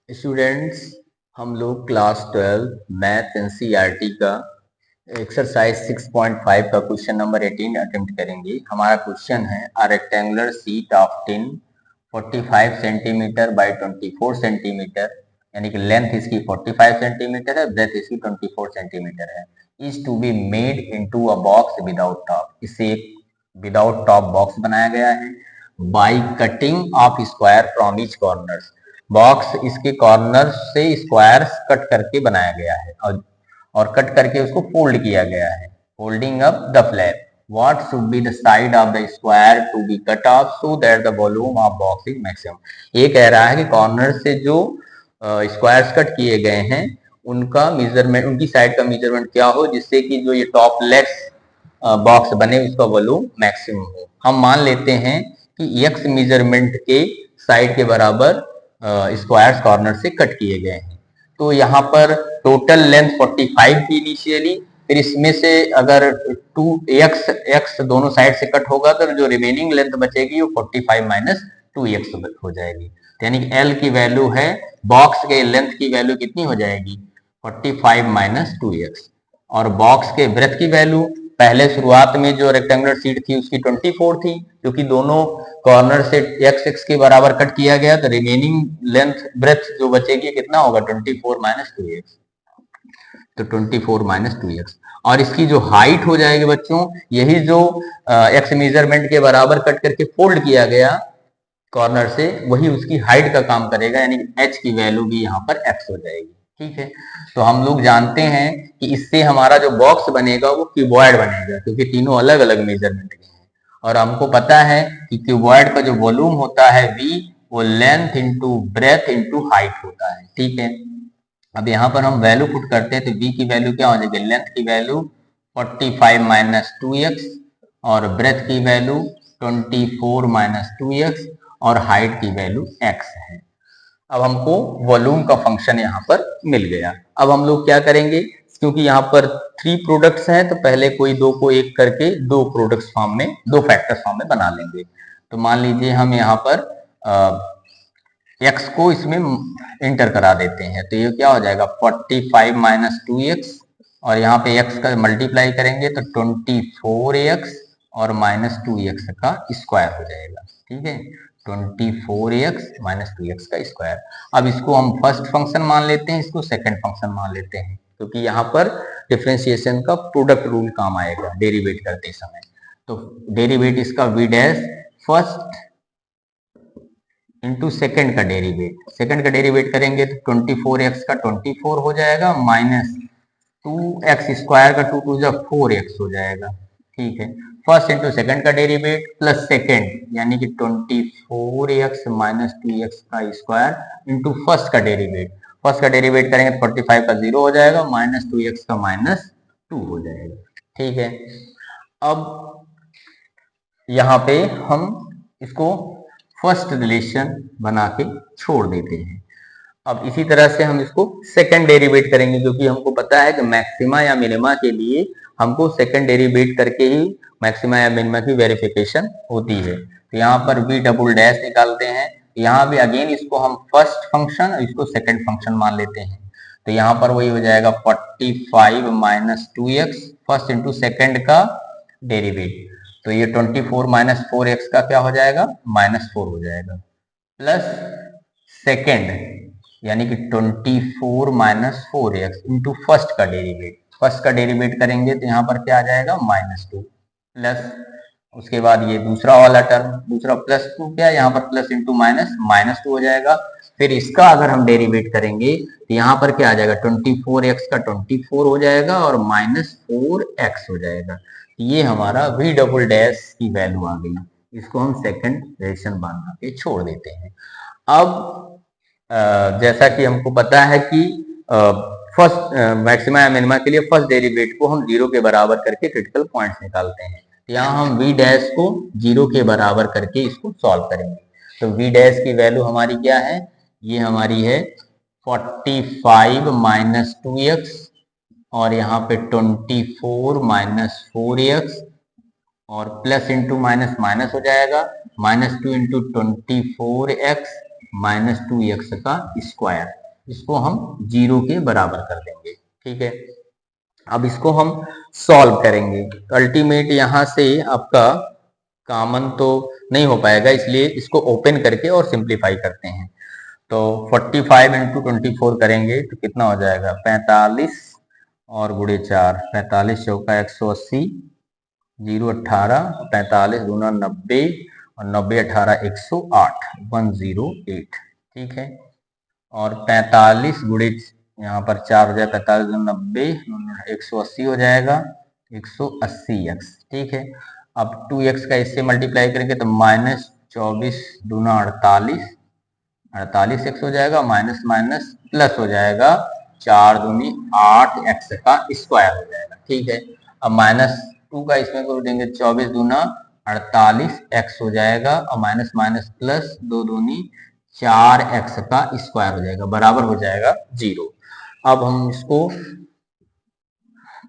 Students, हम लोग class 12 math NCERT का एक्सरसाइज 6.5 का क्वेश्चन नंबर 18 अटेम्प्ट करेंगे। हमारा क्वेश्चन है a rectangular sheet of tin 45 centimetre bye 24 centimetre, यानी कि लेंथ इसकी 45 सेंटीमीटर है, ब्रेथ इसकी 24 सेंटीमीटर है, is to be made into a box without top. इसे एक विदाउट टॉप बॉक्स बनाया गया है by cutting off square from each corners. Box इसके कॉर्नर से स्क्वायर्स कट करके बनाया गया है और कट करके उसको फोल्ड किया गया है। Folding up the flap, what should be the side of the square to be cut off so that the volume of box is maximum। ये कह रहा है कि कॉर्नर से जो स्क्वायर्स कट किए गए हैं उनका मेजरमेंट, उनकी साइड का मेजरमेंट क्या हो जिससे कि जो ये टॉप लेग्स बॉक्स बने उसका वॉल्यूम मैक्सिमम हो। हम मान लेते हैं कि एक्स मेजरमेंट के साइड के बराबर स्क्वायर्स कॉर्नर से कट किए गए हैं। तो यहाँ पर टोटल लेंथ 45 थी इनिशियली, फिर इसमें से अगर 2x दोनों साइड से कट होगा तो जो रिमेनिंग लेंथ बचेगी वो 45 माइनस 2x हो जाएगी। यानी कि L की वैल्यू है, बॉक्स के लेंथ की वैल्यू कितनी हो जाएगी 45 माइनस 2x, और बॉक्स के ब्रेथ की वैल्यू पहले शुरुआत में जो रेक्टेंगुलर शीट थी उसकी 24 थी, क्योंकि दोनों कॉर्नर से x के बराबर कट किया गया तो रिमेनिंग लेंथ ब्रेथ जो बचेगी कितना होगा 24 माइनस 2x, तो 24 माइनस 2x। और इसकी जो हाइट हो जाएगी बच्चों, यही जो x मेजरमेंट के बराबर कट करके फोल्ड किया गया कॉर्नर से, वही उसकी हाइट का काम करेगा, यानी h की वैल्यू भी यहाँ पर x हो जाएगी। ठीक है, तो हम लोग जानते हैं कि इससे हमारा जो बॉक्स बनेगा वो क्यूबॉइड बनेगा, क्योंकि तीनों अलग अलग मेजरमेंट के हैं। और हमको पता है कि क्यूबॉइड का जो वॉल्यूम होता है v, वो length into breadth into height होता है। ठीक है, अब यहाँ पर हम वैल्यू पुट करते हैं तो v की वैल्यू क्या हो जाएगी, लेंथ की वैल्यू 45 माइनस 2x और ब्रेथ की वैल्यू 24 माइनस 2x और हाइट की वैल्यू x है। अब हमको वॉल्यूम का फंक्शन यहाँ पर मिल गया। अब हम लोग क्या करेंगे, क्योंकि यहाँ पर 3 प्रोडक्ट्स हैं तो पहले कोई दो को एक करके दो प्रोडक्ट्स फॉर्म में, दो फैक्टर्स फॉर्म में बना लेंगे। तो मान लीजिए हम यहाँ पर x को इसमें इंटर करा देते हैं, तो ये क्या हो जाएगा 45 माइनस 2x, और यहाँ पे x का मल्टीप्लाई करेंगे तो 24x और माइनस 2x का स्क्वायर हो जाएगा। ठीक है, 24x माइनस 2x का स्क्वायर। अब इसको हम फर्स्ट फंक्शन मान लेते हैं, इसको सेकंड फंक्शन मान लेते हैं, क्योंकि यहाँ पर डिफरेंशिएशन का प्रोडक्ट रूल काम आएगा डेरिवेट करते समय। तो डेरिवेट इसका v dash first into second का डेरिवेट, सेकेंड का डेरिवेट करेंगे तो 24x का 24 हो जाएगा माइनस 2x स्क्वायर का 2 टू जा 4x हो जाएगा। ठीक है, फर्स्ट इंटू सेकेंड का डेरिवेट प्लस सेकेंड यानी कि 24x माइनस 2x का स्क्वायर इंटू फर्स्ट का डेरिवेट, फर्स्ट का डेरिवेट करेंगे तो 45 का 0 हो जाएगा, माइनस 2x का माइनस 2 हो जाएगा। ठीक है, अब यहाँ पे हम इसको फर्स्ट रिलेशन बना के छोड़ देते हैं। अब इसी तरह से हम इसको सेकंड डेरिवेट करेंगे, क्योंकि हमको पता है कि मैक्सिमा या मिनिमा के लिए हमको सेकंड डेरिवेट करके ही मैक्सिमा या मिनिमा की वेरिफिकेशन होती है। तो यहाँ पर v डबल डैश निकालते हैं, यहाँ भी अगेन इसको हम फर्स्ट फंक्शन और इसको सेकंड फंक्शन मान लेते हैं। तो यहाँ पर वही हो जाएगा 45 minus 2x first into second का डेरिवेट, तो ये 24 माइनस 4x का क्या हो जाएगा -4 हो जाएगा, प्लस सेकेंड यानी कि 24 माइनस 4x इंटू फर्स्ट का डेरिवेट, फर्स्ट का डेरिवेट करेंगे तो यहाँ पर क्या आ जाएगा -2, प्लस उसके बाद ये दूसरा वाला टर्म, दूसरा +2 क्या, यहाँ पर प्लस इंटू माइनस -2 हो जाएगा। फिर इसका अगर हम डेरिवेट करेंगे तो यहाँ पर क्या आ जाएगा 24x का 24 हो जाएगा और -4x हो जाएगा। ये हमारा v डबल डैश की वैल्यू आ गई, इसको हम सेकंड रिलेशन बना के छोड़ देते हैं। अब जैसा कि हमको पता है कि फर्स्ट मैक्सिमा या मिनिमा के लिए फर्स्ट डेरिवेट को हम 0 के बराबर करके क्रिटिकल पॉइंट्स निकालते हैं। यहाँ हम v डैश को 0 के बराबर करके इसको सॉल्व करेंगे। तो v डैश की वैल्यू हमारी क्या है, ये हमारी है 45 माइनस 2x और यहाँ पे 24 माइनस 4x और प्लस इंटू माइनस माइनस हो जाएगा, -2 इंटू 24x माइनस 2x का स्क्वायर, इसको हम 0 के बराबर कर देंगे। ठीक है, अब इसको हम सॉल्व करेंगे तो अल्टीमेट यहाँ से आपका कॉमन तो नहीं हो पाएगा, इसलिए इसको ओपन करके और सिंप्लीफाई करते हैं। तो 45 इंटू 24 करेंगे तो कितना हो जाएगा 45 और गुणे 4, 45 चौका 180, 0 18, 45 दूना 90 और 90 18 108, 108। ठीक है, और 45 गुणे यहाँ पर 4 हो जाए 45 90 180 हो जाएगा 180x। ठीक है, अब 2x का इससे मल्टीप्लाई करेंगे तो माइनस 24 दूना 48, 48x हो जाएगा, माइनस माइनस प्लस हो जाएगा 4 दूनी 8x का स्क्वायर हो जाएगा। ठीक है, अब माइनस 2 का इसमें कर देंगे 24 दूना 48x हो जाएगा और माइनस माइनस प्लस 2 दूनी 4x का स्क्वायर हो जाएगा, बराबर हो जाएगा 0। अब हम इसको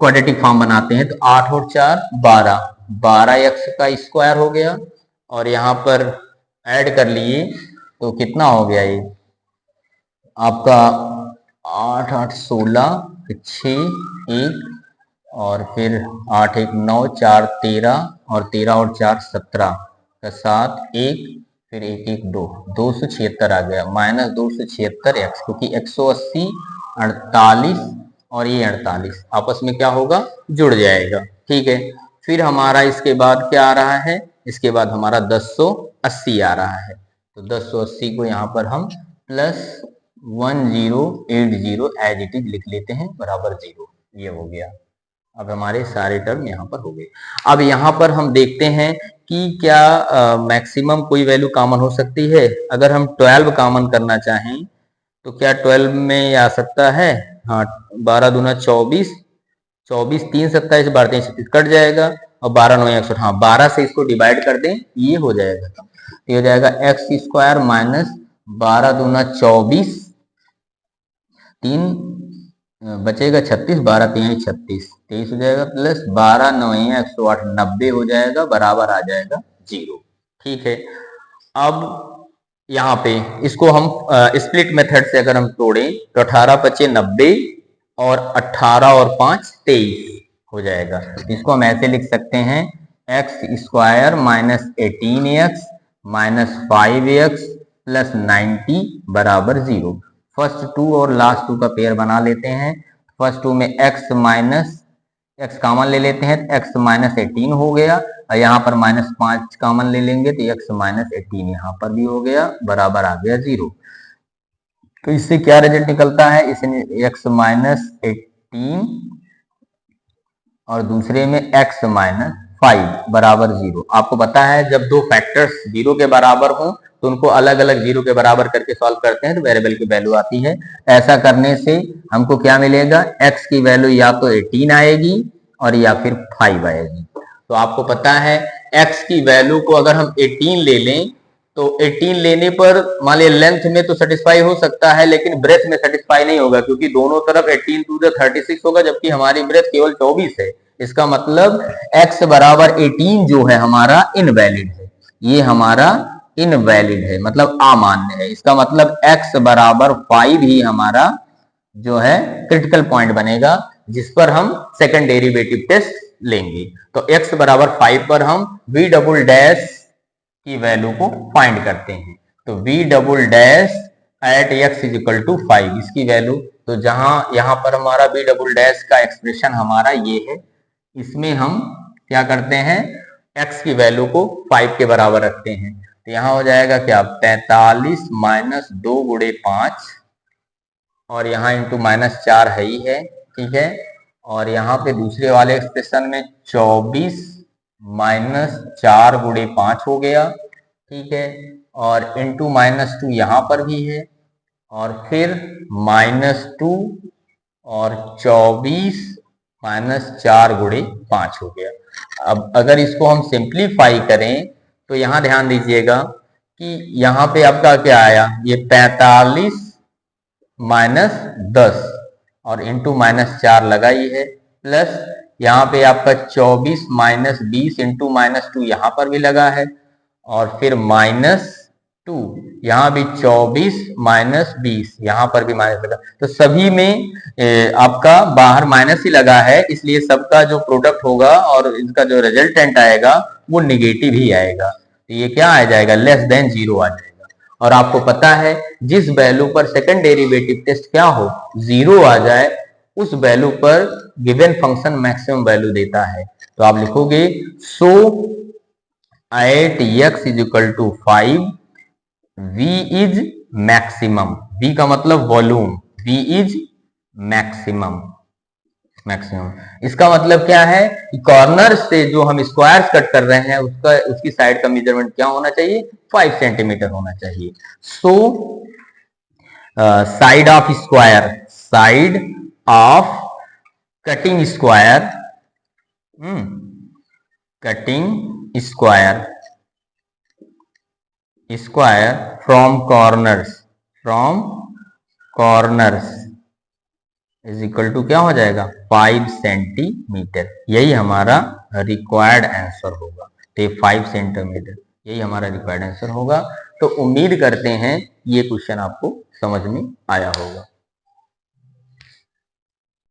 क्वाड्रेटिक फॉर्म बनाते हैं तो 8 और 4 12, 12x का स्क्वायर हो गया और यहाँ पर ऐड कर लिए तो कितना हो गया ये आपका 8 8 16, 6 1 और फिर 8 1 9 4 13 और 13 और 4 17 का 7 1 फिर 1 1 2, 276 आ गया, माइनस 276x, क्योंकि 180 48 और ये 48 आपस में क्या होगा जुड़ जाएगा। ठीक है, फिर हमारा इसके बाद क्या आ रहा है, इसके बाद हमारा 1080 आ रहा है, तो 1080 को यहाँ पर हम प्लस 1080 एज इट इज लिख लेते हैं बराबर 0, ये हो गया। अब हमारे सारे टर्म यहाँ पर हो गए। अब यहाँ पर हम देखते हैं कि क्या मैक्सिमम कोई वैल्यू कॉमन हो सकती है। अगर हम 12 कॉमन करना चाहें तो क्या 12 में आ सकता है, हाँ 12 दूना 24, 24 3 27 12 3 36 कट जाएगा और 12 9 100, हाँ 12 से इसको डिवाइड कर दें ये हो जाएगा, ये हो जाएगा एक्स स्क्वायर माइनस 12 दूना 24, 3 बचेगा 36, 12 3 36 23 हो जाएगा, प्लस 12 9 108 90 हो जाएगा, बराबर आ जाएगा 0। ठीक है, अब यहाँ पे इसको हम स्प्लिट मेथड से अगर हम तोड़ें तो 18 25 90 और 18 और 5 23 हो जाएगा। इसको हम ऐसे लिख सकते हैं x square minus 18x minus 5x plus 90 बराबर 0। फर्स्ट 2 और लास्ट 2 का पेयर बना लेते हैं। फर्स्ट 2 में x माइनस x कॉमन ले लेते हैं तो x माइनस 18 हो गया और यहाँ पर माइनस 5 कॉमन ले लेंगे तो x माइनस 18 यहाँ पर भी हो गया, बराबर आ गया 0। तो इससे क्या रिजल्ट निकलता है, इसमें x माइनस 18 और दूसरे में x माइनस 5 बराबर 0। आपको पता है जब दो फैक्टर्स 0 के बराबर हो तो उनको अलग अलग 0 के बराबर करके सॉल्व करते हैं तो वेरिएबल की वैल्यू आती है। ऐसा करने से हमको क्या मिलेगा, x की वैल्यू या तो 18 आएगी और या फिर 5 आएगी। तो आपको पता है x की वैल्यू को अगर हम 18 ले लें तो 18 लेने पर मान लिया लेंथ में तो सेटिस्फाई हो सकता है लेकिन ब्रेथ में सेटिस्फाई नहीं होगा, क्योंकि दोनों तरफ 18 टू द 36 होगा जबकि हमारी ब्रेथ केवल 24 है। इसका मतलब x बराबर 18 जो है हमारा इनवैलिड है, ये हमारा इनवैलिड है मतलब अमान्य है। इसका मतलब x बराबर 5 ही हमारा जो है क्रिटिकल पॉइंट बनेगा जिस पर हम सेकंड डेरिवेटिव टेस्ट लेंगे। तो x बराबर 5 पर हम v डबल डैश की वैल्यू को फाइंड करते हैं। तो v double dash at x is equal to 5 इसकी वैल्यू, तो जहां यहां पर हमारा v डबल डैश का एक्सप्रेशन हमारा ये है, इसमें हम क्या करते हैं x की वैल्यू को 5 के बराबर रखते हैं। तो यहां हो जाएगा क्या 45 माइनस 2 गुणे 5 और यहाँ इंटू माइनस 4 है ही है। ठीक है, और यहाँ पे दूसरे वाले एक्सप्रेशन में 24 माइनस 4 गुणे 5 हो गया। ठीक है, और इंटू माइनस 2 यहाँ पर भी है और फिर माइनस 2 और 24 माइनस 4 गुणे 5 हो गया। अब अगर इसको हम सिंप्लीफाई करें तो यहाँ ध्यान दीजिएगा कि यहाँ पे आपका क्या आया, ये 45 माइनस 10 और इंटू माइनस 4 लगा ही है, प्लस यहाँ पे आपका 24 माइनस 20 इंटू माइनस 2 यहाँ पर भी लगा है और फिर माइनस 2, यहाँ भी 24 माइनस 20, यहाँ पर भी माइनस लगा, तो सभी में आपका बाहर माइनस ही लगा है, इसलिए सबका जो प्रोडक्ट होगा और इसका जो रिजल्टेंट आएगा वो निगेटिव ही आएगा। तो ये क्या आ जाएगा, लेस देन 0 आ जाएगा। और आपको पता है जिस वैल्यू पर सेकंड डेरिवेटिव टेस्ट क्या हो, 0 आ जाए, उस वैल्यू पर गिवन फंक्शन मैक्सिमम वैल्यू देता है। तो आप लिखोगे so at x is equal to 5 V is maximum, V का मतलब वॉल्यूम, V इज मैक्सिमम। इसका मतलब क्या है कि कॉर्नर से जो हम स्क्वायर्स कट कर रहे हैं उसकी साइड का मेजरमेंट क्या होना चाहिए, 5 सेंटीमीटर होना चाहिए। So side of square, side of cutting square, cutting square, square from corners is equal to क्या हो जाएगा, 5 सेंटीमीटर। यही हमारा रिक्वायर्ड आंसर होगा। तो 5 सेंटीमीटर यही हमारा रिक्वायर्ड आंसर होगा। तो उम्मीद करते हैं ये क्वेश्चन आपको समझ में आया होगा।